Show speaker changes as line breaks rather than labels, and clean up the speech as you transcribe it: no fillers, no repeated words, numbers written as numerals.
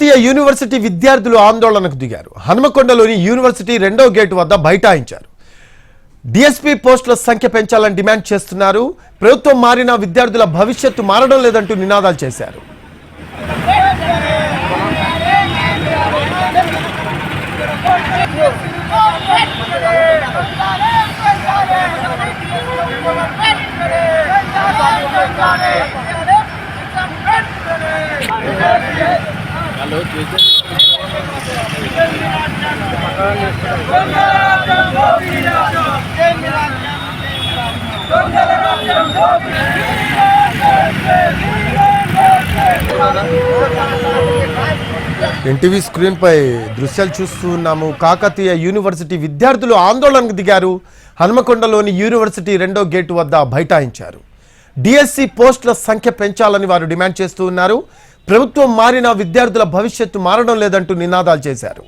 Kakatiya university విద్యార్థులు ఆందోళనకు దిగారు. హనుమకొండలోని యూనివర్సిటీ రెండో గేటు వద్ద బైఠాయించారు. డిఎస్పీ పోస్టుల సంఖ్య పెంచాలని డిమాండ్ చేస్తున్నారు. ప్రభుత్వం మారినా విద్యార్థుల భవిష్యత్తు మారడం లేదంటూ నినాదాలు చేశారు. ఎన్టీవీ స్క్రీన్ పై దృశ్యాలు చూస్తూ ఉన్నాము. కాకతీయ యూనివర్సిటీ విద్యార్థులు ఆందోళనకు దిగారు. హనుమకొండలోని యూనివర్సిటీ రెండో గేటు వద్ద బైఠాయించారు. డిఎస్సి పోస్టుల సంఖ్య పెంచాలని వారు డిమాండ్ చేస్తూ ఉన్నారు. ప్రభుత్వం మారినా విద్యార్థుల భవిష్యత్తు మారడం లేదంటూ నినాదాలు చేశారు.